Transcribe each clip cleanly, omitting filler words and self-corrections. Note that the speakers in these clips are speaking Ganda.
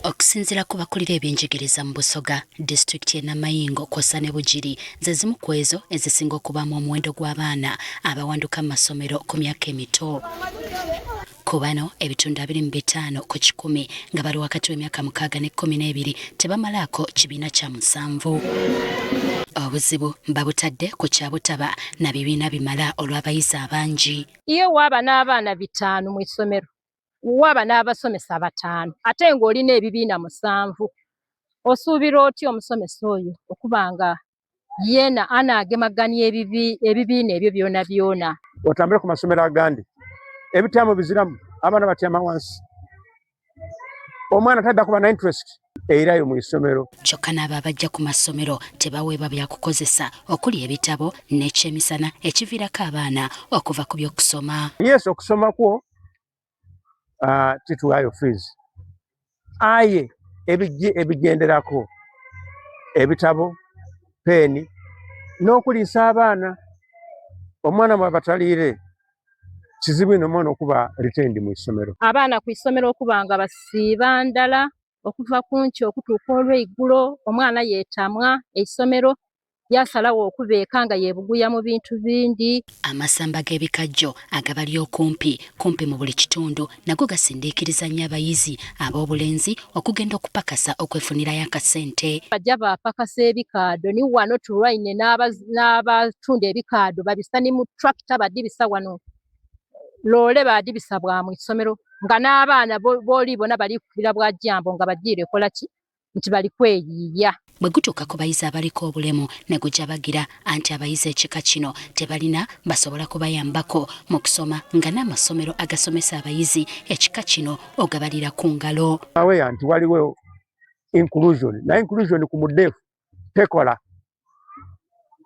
Okusinziira ku bakulira ebyenjigiriza mu Busoga, disitulikiti y'e Namayingo kw'ossa ne Bugiri ze zimu ku ezo ezisinga okubaamu omuwendo gw'abaana abawanduka mu masomero ku myaka emito. Ku bano ebitundu 25 ku 100 nga bali wakati w'emyaka 6 ne 12 tebamalaako kibiina kya 7. Obuzibu babutadde ku kyabutaba na bibiina bimala olw'abayizi abangi. Iyo waaba n'abaana 5 mu isomero, waaba n'abasomesa 5 ate ng'olina ebibiina 7, osuubira otya omusomesa oyo okuba nga yeena anaagemaganya ebibiina ebyo byona byona? Otambule ku masomero agandi ebityamu biziramu, abaana batyama wansi, omwana tadda kuba na interest eirayo mu isomero. Kyokka n'abo abajja ku masomero tebaweebwa byakukozesa okuli ebitabo n'ekyemisana ekiviirako abaana okuva ku by'okusoma. Yes, okusoma kwo tituwaayo fees, aye ebigenderako ebitabo, peeni n'okuliisa abaana. Omwana bw'abataliire kizibu ino omwana okuba retained mu isomero. Abaana ku isomero okuba nga basiiba ndala okuva ku nkya okutuuka olw'eiggulo, omwana yeetamwa eisomero yasalawo okubeeka nga yeebuguya mu bintu bindi. Amasamba g'ebikajjo agabali okumpi mu buli kitundu nago gasindiikiriza nnyo abayizi ab'obulenzi okugenda okupakasa okwefunirayo akasente. Bajja baapakasa ebikaado ni wano tulwaine n'abatunda ebikaado babisa ni mu tractor badibisa wano loole badibisa bwa mu isomero nga n'abaana booli bona bali kubira bwa jambo nga bagiire kola ki nti bali kweyiiya. Bwe gutuuka ku bayizi abaliko obulemu ne gujja bagira anti abayizi ekika kino tebalina basobola kubayambako mu kusoma nga n'amasomero agasomesa abayizi ekika kino ogabalira ku ngalo. Awe anti waliwo inclusion, na inclusion ku mudefu tekola.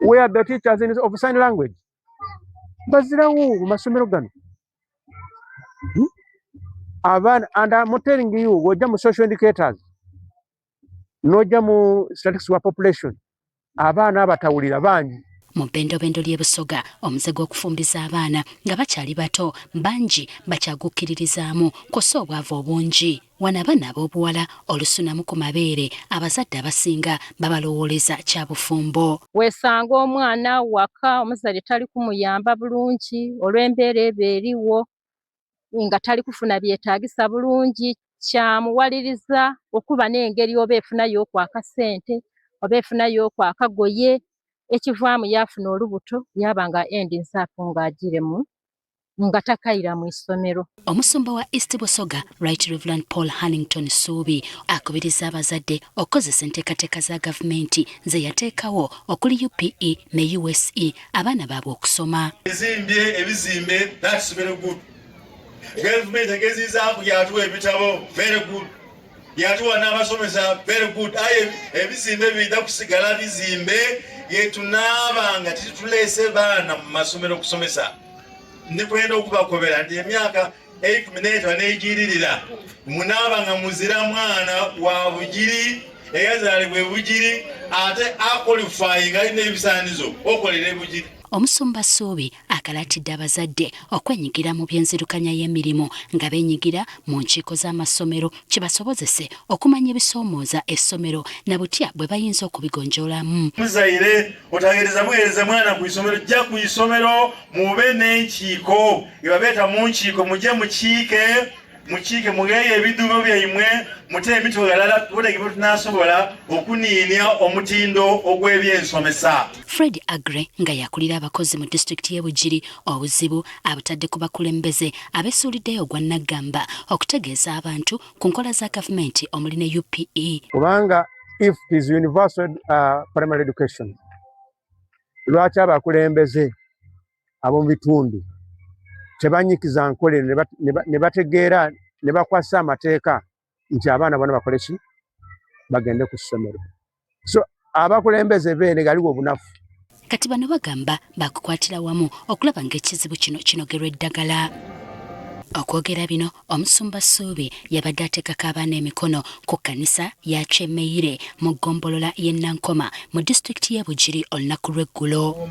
Where the teachers of sign language bazirawo mu masomero gano. Abaana, and I'm telling you, wojja mu social indicators n'ojja mu statistics wa population, abaana abatawulira bangi. Mu bbendobendo ly'e Busoga omuze gw'okufumbiza abaana nga bakyali bato bangi bakyagukkiririzaamu kw'ossa obwavu obungi. Wano abaana ab'obuwala olusunamu ku mabeere abazadde abasinga babalowooleza kya bufumbo. Weesanga omwana waka omuzadde tali kumuyamba bulungi olw'embeera eba eriwo nga tali kufuna byetaagisa bulungi, kyamuwaliriza okuba n'engeri oba efunayo akasente oba efunayo akagoye ekivaamu yafuna olubuto yaba nga endings up ng'agiremu nga takayira mu isomero. Omusumba wa East Busoga, Right Reverend Paul Hannington Suubi akubiriza abazadde okukozesa enteekateeka za gavumenti ze yateekawo okuli UPE ne USE abaana baabwe okusoma. Ebizimbe, that's very good. Government egezizaako yatuwa ebitabo, very good. Yatuwa n'abasomesa, very good. Aye ebizimbe bijja kusigala bizimbe yetunaaba nga tituleese baana mu masomero okusomesa. Ndikwenda okubakobera nti emyaka 18 n'egiririra munaaba nga muzira mwana wa Bugiri eyazaalibwa e Bugiri ate akwalifyinga alina ebisaanizo okolera e Bugiri. Omusumba Suubi akalatidde abazadde okwenyigira mu by'enzirukanya y'emirimu nga beenyigira mu nkiiko z'amasomero kibasobozese okumanya ebisoomooza essomero na butya bwe bayinza okubigonjoolamu. Muzaire otagereza muweereza mwana ku isomero, jja ku isomero mube n'enkiiko ebabeeta mu nkiiko mujje mukiike mugeeye ebiduumo byammwe mute emitwe galala tulege bwe tunaasobola okuniinya omutindo ogw'ebyensomesa. Fred Agre nga yakulira abakozi mu disitulikiti y'e Bugiri obuzibu abutadde ku bakulembeze abeesuuliddeyo ogwa Naggamba okutegeeza abantu ku nkola za gavumenti omuli ne UPE. Kubanga if it is universal primary education, lwaki abakulembeze ab'omu bitundu tebanyikiza nkole ne bategeera ne bakwasa amateeka nti abaana bonna bakole ki bagende ku ssomero. So abakulembeze beene galiwo obunafu. Kati bano bagamba bakukwatira wamu okulaba ng'ekizibu kino kinogerwa eddagala. Okwogera bino omusumba Suubi yabadde ateekako abaana emikono ku kkanisa ya Kyemmeire mu ggombolola y'e Nankoma mu disitulikiti y'e Bugiri olunaku lw'eggulo.